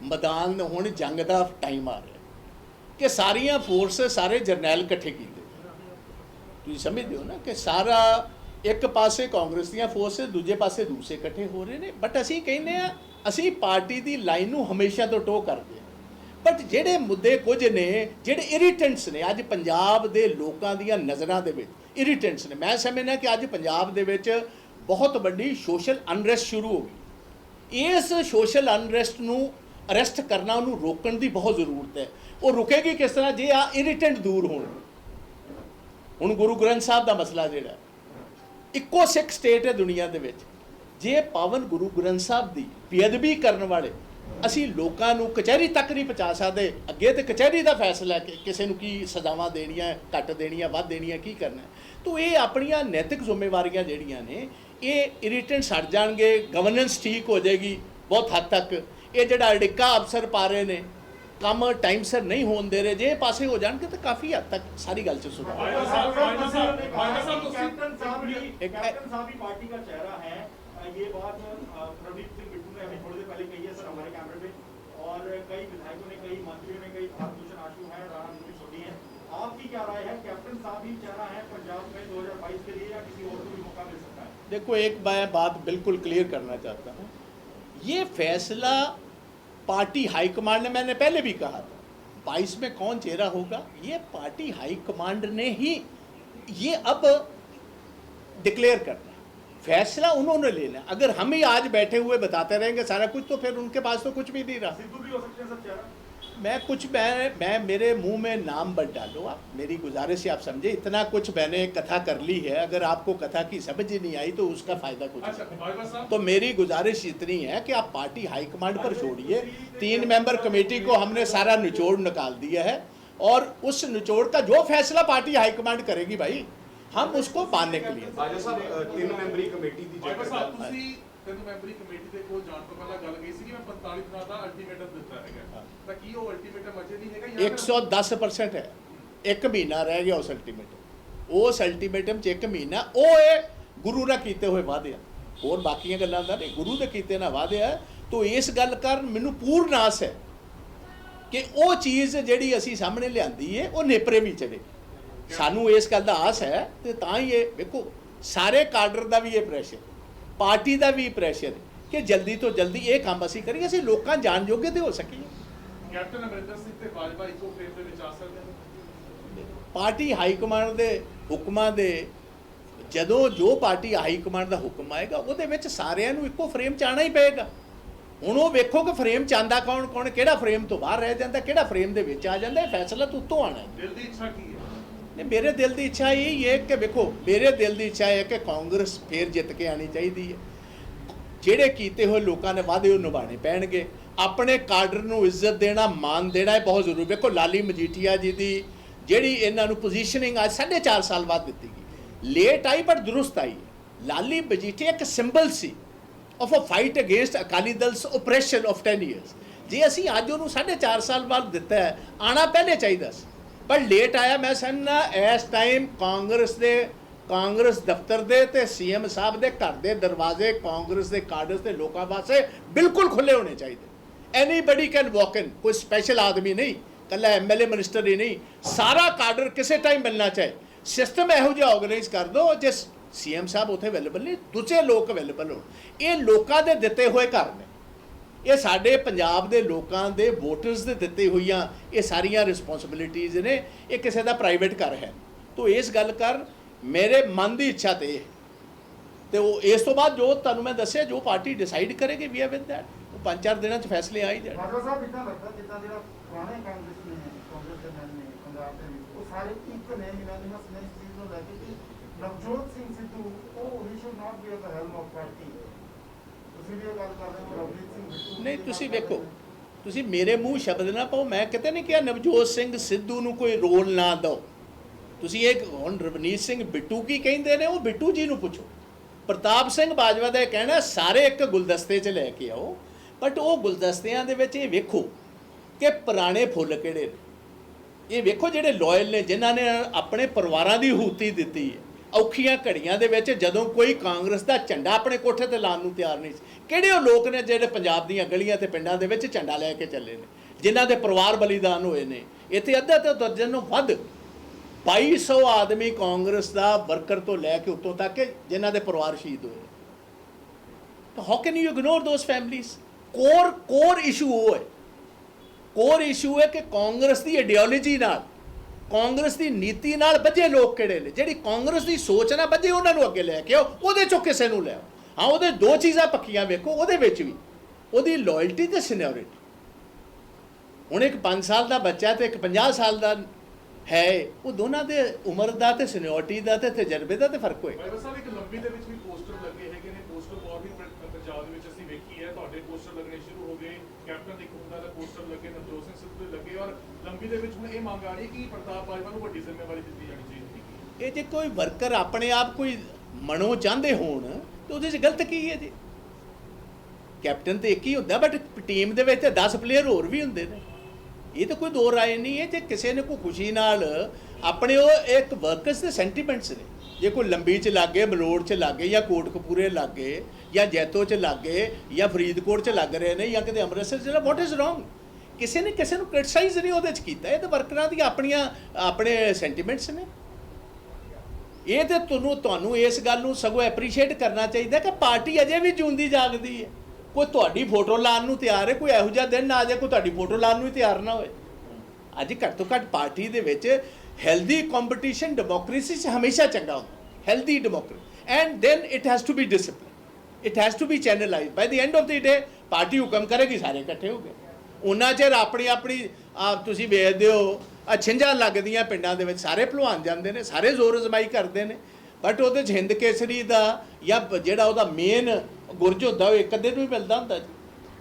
मैदान हुण जंग का टाइम आ रहा कि सारिया फोर्स सारे जरनैल इकट्ठे किए, तुम समझते हो ना कि सारा एक पासे कांग्रेस दी फोर्स दूजे पासे दूसरे इकट्ठे हो रहे हैं। बट असी कहने असी पार्टी की लाइन नूं हमेशा तो टो करते हैं, बट ਜਿਹੜੇ ਮੁੱਦੇ ਕੁਝ ਨੇ ਜਿਹੜੇ ਇਰੀਟੈਂਟਸ ਨੇ ਅੱਜ ਪੰਜਾਬ ਦੇ ਲੋਕਾਂ ਦੀਆਂ ਨਜ਼ਰਾਂ ਦੇ ਵਿੱਚ ਇਰੀਟੈਂਟਸ ਨੇ, ਮੈਂ ਸਮਝਦਾ ਕਿ ਅੱਜ ਪੰਜਾਬ ਦੇ ਵਿੱਚ ਬਹੁਤ ਵੱਡੀ ਸੋਸ਼ਲ ਅਨਰੈਸਟ ਸ਼ੁਰੂ ਹੋ ਗਈ। ਇਸ ਸੋਸ਼ਲ ਅਨਰੈਸਟ ਨੂੰ ਅਰੈਸਟ ਕਰਨਾ, ਉਹਨੂੰ ਰੋਕਣ ਦੀ ਬਹੁਤ ਜ਼ਰੂਰਤ ਹੈ। ਉਹ ਰੁਕੇਗੀ ਕਿਸ ਤਰ੍ਹਾਂ ਜੇ ਆ ਇਰੀਟੈਂਟ ਦੂਰ ਹੋਣ। ਹੁਣ ਗੁਰੂ ਗ੍ਰੰਥ ਸਾਹਿਬ ਦਾ ਮਸਲਾ ਜਿਹੜਾ ਇੱਕੋ ਸਿੱਖ ਸਟੇਟ ਹੈ ਦੁਨੀਆ ਦੇ ਵਿੱਚ, ਜੇ ਪਾਵਨ ਗੁਰੂ ਗ੍ਰੰਥ ਸਾਹਿਬ ਦੀ ਬੇਅਦਬੀ ਕਰਨ ਵਾਲੇ ਅਸੀਂ ਲੋਕਾਂ ਨੂੰ ਕਚਹਿਰੀ ਤੱਕ ਨਹੀਂ ਪਹੁੰਚਾ ਸਕਦੇ, ਅੱਗੇ ਤੇ ਕਚਹਿਰੀ ਦਾ ਫੈਸਲਾ ਕਿ ਕਿਸੇ ਨੂੰ ਕੀ ਸਜ਼ਾਵਾਂ ਦੇਣੀਆਂ, ਘੱਟ ਦੇਣੀਆਂ, ਵੱਧ ਦੇਣੀਆਂ, ਕੀ ਕਰਨਾ, ਤਾਂ ਇਹ ਆਪਣੀਆਂ ਨੈਤਿਕ ਜ਼ਿੰਮੇਵਾਰੀਆਂ ਜਿਹੜੀਆਂ ਨੇ ਇਹ ਇਰੀਟੈਂਟਸ ਹਟ ਜਾਣਗੇ, ਗਵਰਨੈਂਸ ਠੀਕ ਹੋ ਜਾਏਗੀ ਬਹੁਤ ਹੱਦ ਤੱਕ। ਇਹ ਜਿਹੜਾ ਅੜਿੱਕਾ ਅਫਸਰ ਪਾ ਰਹੇ ਨੇ, ਕੰਮ ਟਾਈਮ ਸਿਰ ਨਹੀਂ ਹੋਣ ਦੇ ਰਹੇ, ਜੇ ਇਹ ਪਾਸੇ ਹੋ ਜਾਣਗੇ ਤਾਂ ਕਾਫੀ ਹੱਦ ਤੱਕ ਸਾਰੀ ਗੱਲ 'ਚ ਸੁਧਾਰ। कैप्टन साहब ही पार्टी का चेहरा है, ये बात प्रदीप सिंह बिट्टू ने अभी थोड़ी देर पहले कही है सर हमारे कैमरे में, और कई विधायकों ने, कई मंत्रियों ने, कई भारत आशु है, राणा नूरी छोटी है। आपकी क्या राय है, कैप्टन साहब ही चेहरा है पंजाब में 2022 के लिए या किसी और को भी मौका मिल सकता है? देखो, एक मैं बात बिल्कुल क्लियर करना चाहता हूँ, ये फैसला पार्टी हाईकमांड ने, मैंने पहले भी कहा था 22 में कौन चेहरा होगा ये पार्टी हाईकमांड ने ही ये अब डिक्लेयर करना, फैसला उन्होंने लेना। अगर हम ही आज बैठे हुए बताते रहेंगे सारा कुछ, तो फिर उनके पास तो कुछ भी नहीं रहा। सिद्धू भी हो सकते हैं सर चेहरा? मैं मेरे मुंह में नाम मत डालो आप, मेरी गुजारिश है आप समझे, इतना कुछ मैंने कथा कर ली है, अगर आपको कथा की समझ ही नहीं आई तो उसका फ़ायदा कुछ नहीं। तो मेरी गुजारिश इतनी है कि आप पार्टी हाईकमांड पर छोड़िए। 3 मेंबर कमेटी को हमने सारा निचोड़ निकाल दिया है, और उस निचोड़ का जो फैसला पार्टी हाईकमांड करेगी भाई, हम उसको मानने के लिए। बाजा साहब 3 मैंबरी कमेटी ਦੀ ਬਾਬਾ ਸਾਹਿਬ ਤੁਸੀਂ 3 ਮੈਂਬਰੀ ਕਮੇਟੀ ਦੇ ਕੋਲ ਜਾਣ ਤੋਂ ਪਹਿਲਾਂ ਗੱਲ ਕਹੀ ਸੀ ਕਿ ਮੈਂ 45 ਦਿਨਾਂ ਦਾ ਅਲਟੀਮੇਟਮ ਦਿੱਤਾ ਹੈਗਾ, ਤਾਂ ਕੀ ਉਹ ਅਲਟੀਮੇਟਮ ਅਜੇ ਨਹੀਂ ਹੈਗਾ? 110% ਹੈ, 1 ਮਹੀਨਾ ਰਹਿ ਗਿਆ ਉਸ ਅਲਟੀਮੇਟਮ। ਉਸ ਅਲਟੀਮੇਟਮ 'ਚ 1 ਮਹੀਨਾ ਉਹ ਇਹ ਗੁਰੂ ਨਾਲ ਕੀਤੇ ਹੋਏ ਵਾਅਦੇ ਆ, ਹੋਰ ਬਾਕੀਆਂ ਗੱਲਾਂ ਦਾ ਨਹੀਂ, ਗੁਰੂ ਦੇ ਕੀਤੇ ਨਾ ਵਾਅਦੇ ਆ। ਤਾਂ ਇਸ ਗੱਲ ਕਾਰਨ ਮੈਨੂੰ ਪੂਰਨ ਆਸ ਹੈ ਕਿ ਉਹ ਚੀਜ਼ ਜਿਹੜੀ ਅਸੀਂ ਸਾਹਮਣੇ ਲਿਆਂਦੀ ਹੈ ਉਹ ਨੇਪਰੇ ਵੀ ਚੜੇ। ਸਾਨੂੰ ਇਸ ਗੱਲ ਦਾ ਆਸ ਹੈ ਤੇ ਤਾਂ ਹੀ ਇਹ ਵੇਖੋ ਸਾਰੇ ਕਾਡਰ ਦਾ ਵੀ ਇਹ ਪ੍ਰੈਸ਼ਰ, ਪਾਰਟੀ ਦਾ ਵੀ ਪ੍ਰੈਸ਼ਰ ਕਿ ਜਲਦੀ ਤੋਂ ਜਲਦੀ ਇਹ ਕੰਮ ਅਸੀਂ ਕਰੀਏ, ਅਸੀਂ ਲੋਕਾਂ ਜਾਣ ਜੋਗੇ ਤੇ ਹੋ ਸਕੀਏ। ਕੈਪਟਨ ਅਮਰਿੰਦਰ ਸਿੰਘ ਤੇ ਬਾਜਵਾ ਇੱਕੋ ਫਰੇਮ ਦੇ ਵਿੱਚ ਆ ਸਕਦੇ ਨੇ? ਪਾਰਟੀ ਹਾਈ ਕਮਾਂਡ ਦੇ ਹੁਕਮਾਂ ਦੇ ਜਦੋਂ ਜੋ ਪਾਰਟੀ ਹਾਈ ਕਮਾਂਡ ਦਾ ਹੁਕਮ ਆਏਗਾ ਉਹਦੇ ਵਿੱਚ ਸਾਰਿਆਂ ਨੂੰ ਇੱਕੋ ਫਰੇਮ 'ਚ ਆਉਣਾ ਹੀ ਪਏਗਾ। ਹੁਣ ਉਹ ਵੇਖੋ ਕਿ ਫਰੇਮ 'ਚ ਆਉਂਦਾ ਕੌਣ ਕੌਣ, ਕਿਹੜਾ ਫਰੇਮ ਤੋਂ ਬਾਹਰ ਰਹਿ ਜਾਂਦਾ, ਕਿਹੜਾ ਫਰੇਮ ਦੇ ਵਿੱਚ ਆ ਜਾਂਦਾ, ਇਹ ਫੈਸਲਾ ਤਾਂ ਉੱਤੋਂ ਆਉਣਾ ਹੈ। ਦਿਲ ਦੀ ਇੱਛਾ ਕੀ ਹੈ? ਨਹੀਂ, ਮੇਰੇ ਦਿਲ ਦੀ ਇੱਛਾ ਇਹ ਹੈ ਕਿ ਵੇਖੋ ਮੇਰੇ ਦਿਲ ਦੀ ਇੱਛਾ ਹੈ ਕਿ ਕਾਂਗਰਸ ਫੇਰ ਜਿੱਤ ਕੇ ਆਣੀ ਚਾਹੀਦੀ ਹੈ। ਜਿਹੜੇ ਕੀਤੇ ਹੋਏ ਲੋਕਾਂ ਨੇ ਵਾਅਦੇ ਉਹ ਨਿਭਾਉਣੇ ਪੈਣਗੇ। ਆਪਣੇ ਕਾਡਰ ਨੂੰ ਇੱਜ਼ਤ ਦੇਣਾ, ਮਾਨ ਦੇਣਾ ਇਹ ਬਹੁਤ ਜ਼ਰੂਰੀ। ਵੇਖੋ ਲਾਲੀ ਮਜੀਠੀਆ ਜੀ ਦੀ ਜਿਹੜੀ ਇਹਨਾਂ ਨੂੰ ਪੋਜੀਸ਼ਨਿੰਗ ਅੱਜ 4.5 ਸਾਲ ਬਾਅਦ ਦਿੱਤੀ ਗਈ, ਲੇਟ ਆਈ ਪਰ ਦਰੁਸਤ ਆਈ। ਲਾਲੀ ਮਜੀਠੀਆ ਇੱਕ ਸਿੰਬਲ ਸੀ of a fight against Akali Dal's operation of 10 years. ਜੇ ਅਸੀਂ ਅੱਜ ਉਹਨੂੰ 4.5 ਸਾਲ ਬਾਅਦ ਦਿੱਤਾ ਹੈ, ਆਣਾ ਪਹਿਲੇ ਚਾਹੀਦਾ ਸੀ ਪਰ ਲੇਟ ਆਇਆ। ਮੈਂ ਸਮਝਦਾ ਇਸ ਟਾਈਮ ਕਾਂਗਰਸ ਦਫ਼ਤਰ ਦੇ ਤੇ ਸੀਐਮ ਸਾਹਿਬ ਦੇ ਘਰ ਦੇ ਦਰਵਾਜ਼ੇ ਕਾਂਗਰਸ ਦੇ ਕਾਡਰਸ ਤੇ ਲੋਕਾਂ ਵਾਸਤੇ ਬਿਲਕੁਲ ਖੁੱਲੇ ਹੋਣੇ ਚਾਹੀਦੇ। ਐਨੀਬਡੀ ਕੈਨ ਵਾਕ ਇਨ, ਕੋਈ ਸਪੈਸ਼ਲ ਆਦਮੀ ਨਹੀਂ, ਕੱਲਾ ਐਮਐਲਏ ਮਿਨਿਸਟਰ ਹੀ ਨਹੀਂ, ਸਾਰਾ ਕਾਡਰ ਕਿਸੇ ਟਾਈਮ ਮਿਲਣਾ ਚਾਹੀਏ। ਸਿਸਟਮ ਇਹੋ ਜਿਹਾ ਆਰਗੇਨਾਈਜ਼ ਕਰ ਦਿਓ ਜਿਸ ਸੀਐਮ ਸਾਹਿਬ ਉੱਥੇ ਅਵੇਲੇਬਲ ਨਹੀਂ, ਦੂਜੇ ਲੋਕ ਅਵੇਲੇਬਲ ਹੋਣ। ਇਹ ਲੋਕਾਂ ਦੇ ਦਿੱਤੇ ਹੋਏ ਘਰ ਨੇ, ਇਹ ਸਾਡੇ ਪੰਜਾਬ ਦੇ ਲੋਕਾਂ ਦੇ ਵੋਟਰਸ ਦੇ ਦਿੱਤੇ ਹੋਈਆਂ ਇਹ ਸਾਰੀਆਂ ਰਿਸਪੌਂਸਿਬਿਲਿਟੀਜ਼ ਨੇ, ਇਹ ਕਿਸੇ ਦਾ ਪ੍ਰਾਈਵੇਟ ਘਰ ਹੈ। ਤੋ ਇਸ ਗੱਲ ਕਰ ਮੇਰੇ ਮਨ ਦੀ ਇੱਛਾ ਤੇ ਉਹ ਇਸ ਤੋਂ ਬਾਅਦ ਜੋ ਤੁਹਾਨੂੰ ਮੈਂ ਦੱਸਿਆ ਜੋ ਪਾਰਟੀ ਡਿਸਾਈਡ ਕਰੇਗੀ ਵੀ ਆਰ ਵਿਦ ਦੈਟ, ਉਹ 5-4 ਦਿਨਾਂ 'ਚ ਫੈਸਲੇ ਆ ਹੀ ਜਾਣ। ਬਾਦਲ ਸਾਹਿਬ ਇੱਦਾਂ ਲੱਗਦਾ ਜਿੱਦਾਂ ਜਿਹੜਾ ਪੁਰਾਣੇ ਕਾਂਗਰਸ ਦੇ ਮੈਨ ਨੇ ਪੰਜਾਬ ਦੇ ਵਿੱਚ ਉਹ ਸਾਰੇ ਇੱਕ ਨੇ, ਯੂਨੈਨਿਮਸ ਨੇ ਇਸ ਚੀਜ਼ ਨੂੰ ਲੈ ਕੇ ਕਿ ਨਵਜੋਤ ਸਿੰਘ ਸਿੱਧੂ ਉਹ ਹੀ should not be at the helm of party. ਤੁਸੀਂ ਵੀ ਇਹ ਗੱਲ ਕਰ ਰਹੇ ਹੋ ਰਵਨੀਤ ਸਿੰਘ ਬਿੱਟੂ ਨਹੀਂ, ਤੁਸੀਂ ਵੇਖੋ, ਤੁਸੀਂ ਮੇਰੇ ਮੂੰਹ ਸ਼ਬਦ ਨਾ ਪਾਓ। ਮੈਂ ਕਿਤੇ ਨਹੀਂ ਕਿਹਾ ਨਵਜੋਤ ਸਿੰਘ ਸਿੱਧੂ ਨੂੰ ਕੋਈ ਰੋਲ ਨਾ ਦਿਓ। ਤੁਸੀਂ ਇਹ ਹੁਣ ਰਵਨੀਤ ਸਿੰਘ ਬਿੱਟੂ ਕੀ ਕਹਿੰਦੇ ਨੇ ਉਹ ਬਿੱਟੂ ਜੀ ਨੂੰ ਪੁੱਛੋ। ਪ੍ਰਤਾਪ ਸਿੰਘ ਬਾਜਵਾ ਦਾ ਇਹ ਕਹਿਣਾ ਸਾਰੇ ਇੱਕ ਗੁਲਦਸਤੇ 'ਚ ਲੈ ਕੇ ਆਓ, ਬਟ ਉਹ ਗੁਲਦਸਤਿਆਂ ਦੇ ਵਿੱਚ ਇਹ ਵੇਖੋ ਕਿ ਪੁਰਾਣੇ ਫੁੱਲ ਕਿਹੜੇ ਨੇ। ਇਹ ਵੇਖੋ ਜਿਹੜੇ ਲਾਇਲ ਨੇ, ਜਿਨ੍ਹਾਂ ਨੇ ਆਪਣੇ ਪਰਿਵਾਰਾਂ ਦੀ ਹੂਤੀ ਦਿੱਤੀ ਹੈ ਔਖੀਆਂ ਘੜੀਆਂ ਦੇ ਵਿੱਚ, ਜਦੋਂ ਕੋਈ ਕਾਂਗਰਸ ਦਾ ਝੰਡਾ ਆਪਣੇ ਕੋਠੇ ਤੇ ਲਾਉਣ ਨੂੰ ਤਿਆਰ ਨਹੀਂ ਸੀ। ਕਿਹੜੇ ਉਹ ਲੋਕ ਨੇ ਜਿਹੜੇ ਪੰਜਾਬ ਦੀਆਂ ਗਲੀਆਂ ਤੇ ਪਿੰਡਾਂ ਦੇ ਵਿੱਚ ਝੰਡਾ ਲੈ ਕੇ ਚੱਲੇ ਨੇ, ਜਿਨ੍ਹਾਂ ਦੇ ਪਰਿਵਾਰ ਬਲੀਦਾਨ ਹੋਏ ਨੇ। ਇੱਥੇ ਅੱਧਾ ਤੋਂ ਦਰਜਨ ਨੂੰ ਵੱਧ 2200 ਆਦਮੀ ਕਾਂਗਰਸ ਦਾ ਵਰਕਰ ਤੋਂ ਲੈ ਕੇ ਉੱਤੋਂ ਤੱਕ ਜਿਨ੍ਹਾਂ ਦੇ ਪਰਿਵਾਰ ਸ਼ਹੀਦ ਹੋਏ। ਤਾਂ how can you ignore those families? Core issue ਉਹ ਹੈ, ਕੋਰ ਇਸ਼ੂ ਹੈ ਕਿ ਕਾਂਗਰਸ ਦੀ ਆਈਡੀਓਲੋਜੀ ਨਾਲ, ਕਾਂਗਰਸ ਦੀ ਨੀਤੀ ਨਾਲ ਬੱਝੇ ਲੋਕ ਕਿਹੜੇ ਨੇ, ਜਿਹੜੀ ਕਾਂਗਰਸ ਦੀ ਸੋਚ ਨਾਲ ਬੱਝੇ ਉਹਨਾਂ ਨੂੰ ਅੱਗੇ ਲੈ ਕੇ ਆਓ, ਉਹਦੇ ਚੋਂ ਕਿਸੇ ਨੂੰ ਲੈ ਆਓ। ਹਾਂ, ਉਹਦੇ ਦੋ ਚੀਜ਼ਾਂ ਪੱਕੀਆਂ ਵੇਖੋ, ਉਹਦੇ ਵਿੱਚ ਵੀ ਉਹਦੀ ਲਾਇਲਟੀ ਤੇ ਸੀਨੀਅਰਿਟੀ। ਹੁਣ ਇੱਕ 5 ਸਾਲ ਦਾ ਬੱਚਾ ਤੇ ਇੱਕ 50 ਸਾਲ ਦਾ ਹੈ, ਉਹ ਦੋਨਾਂ ਦੇ ਉਮਰ ਦਾ ਤੇ ਸੀਨੀਅਰਿਟੀ ਦਾ ਤੇ ਤਜਰਬੇ ਦਾ ਤੇ ਫਰਕ ਹੋਏਗਾ। ਬਾਈ ਸਾਹਿਬ ਇੱਕ ਲੰਬੀ ਦੇ ਵਿੱਚ ਵੀ ਪੋਸਟਰ ਲੱਗੇ ਹੈਗੇ ਨੇ, ਪੋਸਟਰ ਬਹੁਤ ਵੀ ਪੰਜਾਬ ਦੇ ਵਿੱਚ ਅਸੀਂ ਵੇਖੀ ਹੈ। ਤੁਹਾਡੇ ਪੋਸਟਰ ਲੱਗਣੇ ਸ਼ੁਰੂ ਹੋ ਗਏ, ਕੈਪਟਨ ਦੀ ਖੁੰਦਾ ਦਾ ਪੋਸਟਰ ਲੱਗੇ, ਨਵਜੋਤ ਸਿੰਘ ਸਿੱਧੂ ਦੇ ਲੱਗੇ, ਔਰ ਲੰਬੀ ਦੇ ਵਿੱਚ ਹੁਣ ਇਹ ਮੰਗ ਆ ਰਹੀ ਕਿ ਪ੍ਰਤਾਪ ਬਾਜਵਾ ਨੂੰ ਵੱਡੀ ਜ਼ਿੰਮੇਵਾਰੀ ਦਿੱਤੀ ਜਾਣੀ ਚਾਹੀਦੀ। ਇਹ ਜੇ ਕੋਈ ਵਰਕਰ ਆਪਣੇ ਆਪ ਕੋਈ ਮਨੋਂ ਚਾਹੁੰਦੇ ਹੋਣ ਤਾਂ ਉਹਦੇ 'ਚ ਗਲਤ ਕੀ ਹੈ ਜੀ? ਕੈਪਟਨ ਤੇ ਇੱਕ ਹੀ ਹੁੰਦਾ, ਬਟ ਟੀਮ ਦੇ ਵਿੱਚ 10 ਪਲੇਅਰ ਹੋਰ ਵੀ ਹੁੰਦੇ ਨੇ। ਇਹ ਤਾਂ ਕੋਈ ਦੋ ਰਾਏ ਨਹੀਂ ਹੈ। ਜੇ ਕਿਸੇ ਨੇ ਕੋਈ ਖੁਸ਼ੀ ਨਾਲ ਆਪਣੇ ਉਹ ਇੱਕ ਵਰਕਰਸ ਦੇ ਸੈਂਟੀਮੈਂਟਸ ਨੇ, ਜੇ ਕੋਈ ਲੰਬੀ 'ਚ ਲੱਗੇ, ਮਲੋੜ 'ਚ ਲੱਗੇ, ਜਾਂ ਕੋਟਕਪੂਰੇ ਲੱਗੇ, ਜਾਂ ਜੈਤੋ 'ਚ ਲੱਗੇ, ਜਾਂ ਫਰੀਦਕੋਟ 'ਚ ਲੱਗ ਰਹੇ ਨੇ, ਜਾਂ ਕਿਤੇ ਅੰਮ੍ਰਿਤਸਰ 'ਚ, ਵਾਟ ਇਜ਼ ਰੋਂਗ? ਕਿਸੇ ਨੇ ਕਿਸੇ ਨੂੰ ਕ੍ਰਿਟਿਸਾਈਜ਼ ਨਹੀਂ ਉਹਦੇ 'ਚ ਕੀਤਾ। ਇਹ ਤਾਂ ਵਰਕਰਾਂ ਦੀਆਂ ਆਪਣੇ ਸੈਂਟੀਮੈਂਟਸ ਨੇ। ਇਹ ਤੇ ਤੁਹਾਨੂੰ ਇਸ ਗੱਲ ਨੂੰ ਸਗੋਂ ਐਪਰੀਸ਼ੀਏਟ ਕਰਨਾ ਚਾਹੀਦਾ ਕਿ ਪਾਰਟੀ ਅਜੇ ਵੀ ਜਿਉਂਦੀ ਜਾਗਦੀ ਹੈ। ਕੋਈ ਤੁਹਾਡੀ ਫੋਟੋ ਲਾਉਣ ਨੂੰ ਤਿਆਰ ਹੈ, ਕੋਈ ਇਹੋ ਜਿਹਾ ਦਿਨ ਨਾ ਆ ਜਾਏ ਕੋਈ ਤੁਹਾਡੀ ਫੋਟੋ ਲਾਉਣ ਨੂੰ ਹੀ ਤਿਆਰ ਨਾ ਹੋਏ। ਅੱਜ ਘੱਟ ਤੋਂ ਘੱਟ ਪਾਰਟੀ ਦੇ ਵਿੱਚ ਹੈਲਦੀ ਕੰਪੀਟੀਸ਼ਨ ਡੈਮੋਕ੍ਰੇਸੀ 'ਚ ਹਮੇਸ਼ਾ ਚੰਗਾ ਹੁੰਦਾ, healthy democracy, and then it has to be discipline, it has to be channelized. By the end of the day party ਹੁਕਮ ਕਰੇਗੀ, ਸਾਰੇ ਇਕੱਠੇ ਹੋ ਗਏ। ਉਹਨਾਂ ਚਿਰ ਆਪਣੀ ਤੁਸੀਂ ਵੇਖਦੇ ਹੋ ਛਿੰਝਾਂ ਲੱਗਦੀਆਂ ਪਿੰਡਾਂ ਦੇ ਵਿੱਚ, ਸਾਰੇ ਭਲਵਾਨ ਜਾਂਦੇ ਨੇ, ਸਾਰੇ ਜ਼ੋਰ ਅਜ਼ਮਾਈ ਕਰਦੇ ਨੇ, ਬਟ ਉਹਦੇ 'ਚ ਹਿੰਦ ਕੇਸਰੀ ਦਾ ਜਾਂ ਜਿਹੜਾ ਉਹਦਾ ਮੇਨ ਗੁਰਜ ਹੁੰਦਾ ਉਹ ਇੱਕ ਅੱਧੇ ਨੂੰ ਹੀ ਮਿਲਦਾ ਹੁੰਦਾ ਜੀ।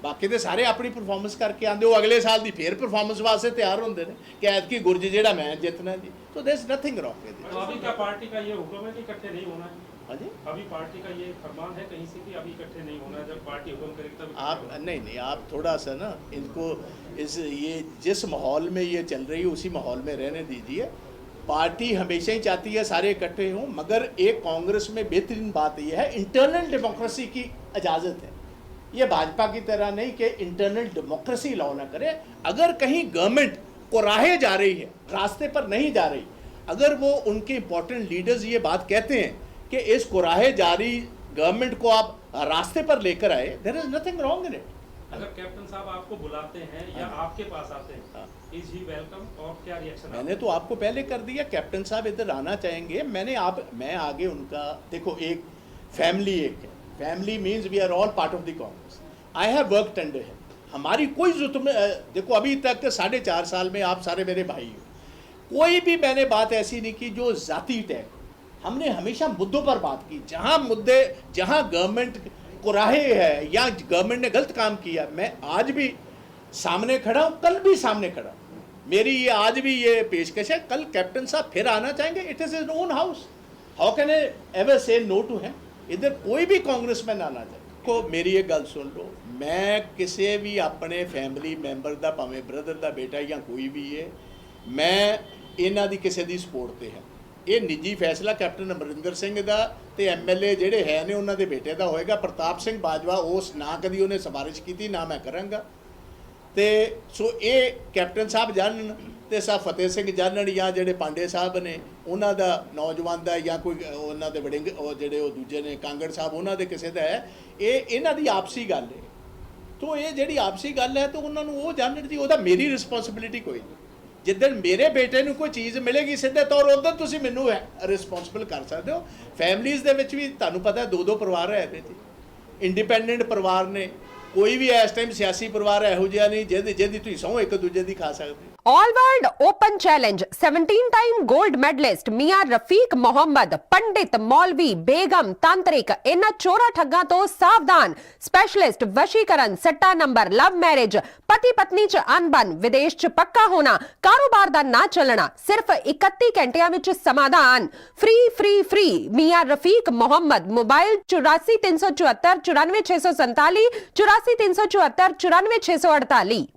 ਬਾਕੀ ਦੇ ਸਾਰੇ ਆਪਣੀ ਪਰਫਾਰਮੈਂਸ ਕਰਕੇ ਆਉਂਦੇ, ਉਹ ਅਗਲੇ ਸਾਲ ਦੀ ਫੇਰ ਪਰਫਾਰਮੈਂਸ ਵਾਸਤੇ ਤਿਆਰ ਹੁੰਦੇ ਨੇ ਕਿ ਐਤਕੀ ਗੁਰਜ ਜਿਹੜਾ ਮੈਂ ਜਿੱਤਣਾ ਜੀ। So there is nothing wrong with तो अभी क्या पार्टी का ये हुक्म है कि इकट्ठे नहीं होना है? हाँ जी, अभी पार्टी का ये फरमान है कहीं से कि अभी इकट्ठे नहीं होना है, जब पार्टी हुक्म करेगी तब इकट्ठे आप होना है। नहीं आप थोड़ा सा ना इनको ये जिस माहौल में ये चल रही है उसी माहौल में रहने दीजिए। पार्टी हमेशा ही चाहती है सारे इकट्ठे हों, मगर एक कांग्रेस में बेहतरीन बात यह है इंटरनल डेमोक्रेसी की इजाज़त है। ये भाजपा की तरह नहीं कि इंटरनल डेमोक्रेसी अलाउ ना करे। अगर कहीं गवर्नमेंट कोराहे जा रही है, रास्ते पर नहीं जा रही, अगर वो उनके इंपॉर्टेंट लीडर्स ये बात कहते हैं कि इस कुराहे जारी गवर्नमेंट को आप रास्ते पर लेकर आए, there is nothing wrong in it. अगर कैप्टन साहब आपको बुलाते हैं या आपके पास आते हैं, इज ही वेलकम और क्या रिएक्शन? मैंने तो आपको पहले कर दिया, कैप्टन साहब इधर आना चाहेंगे, मैं आगे उनका, देखो एक फैमिली है, family means we are all part of the Congress, I have worked under him, हमारी कोई जरूरत में, देखो अभी तक 4.5 साल में आप सारे मेरे भाई हो, कोई भी मैंने बात ऐसी नहीं की जो जाती टैग, हमने हमेशा मुद्दों पर बात की, जहां गवर्नमेंट कुराहे है या गवर्नमेंट ने गलत काम किया, मैं आज भी सामने खड़ा हूं, कल भी सामने खड़ा हूं, मेरी ये आज भी ये पेशकश है, कल कैप्टन साहब फिर आना चाहेंगे, it is his own house, how can I ever say no to him? इधर कोई भी कांग्रेसमैन आना चाहे को, मेरी एक गल सुन लो, मैं किसी भी अपने फैमिली मैंबर का भावें ब्रदर का बेटा या कोई भी है, मैं इन्हां दी किसी दी सपोर्ट ते है, ये निजी फैसला कैप्टन अमरिंदर सिंह का ते MLA ਜਿਹੜੇ है ने उन्होंने बेटे का होएगा। प्रताप सिंह बाजवा उस ना कभी उन्हें सिफारिश की ना मैं करांगा, तो सो ये कैप्टन साहब जानन ते साहब फतेह सिंह जानन या ਜਿਹੜੇ पांडे साहब ने उन्हों का नौजवान का या कोई उन्होंने बड़े ਜਿਹੜੇ ਉਹ ਦੂਜੇ ਨੇ ਕਾਂਗੜ ਸਾਹਿਬ ਉਹਨਾਂ ਦੇ ਕਿਸੇ ਦਾ ਹੈ, ਇਹ ਇਹਨਾਂ ਦੀ ਆਪਸੀ ਗੱਲ ਹੈ, तो ये ਜਿਹੜੀ ਆਪਸੀ ਗੱਲ ਹੈ तो उन्होंने वो जानन ਦੀ, ਉਹਦਾ ਮੇਰੀ ਰਿਸਪੌਂਸਿਬਿਲਿਟੀ ਕੋਈ नहीं, जिदन मेरे बेटे को कोई चीज़ मिलेगी सीधे तौर उधर तुम मैनू रिस्पोंसिबल कर सकते हो। फैमिलीज़ दे विच भी तुहानू पता है 2-2 परिवार है, इंडिपेंडेंट परिवार ने, कोई भी इस टाइम सियासी परिवार इहो जिहा नहीं जिहदी तुसीं सौं एक दूजे दी खा सकते। All world open challenge 17 time gold medalist मियां रफीक मोहम्मद, पंडित मौलवी बेगम तांत्रिक, इन्हां चोरा ठग्गां तो सावधान, स्पेशलिस्ट वशीकरण, सट्टा नंबर, लव मैरिज, पति पत्नी च अनबन, विदेश च पक्का होना, कारोबार दा ना चलना, सिर्फ 31 घंटियां विच समाधान, फ्री फ्री फ्री। मियां रफीक मोहम्मद, मोबाइल 84 374 94 647 84 374 94 648।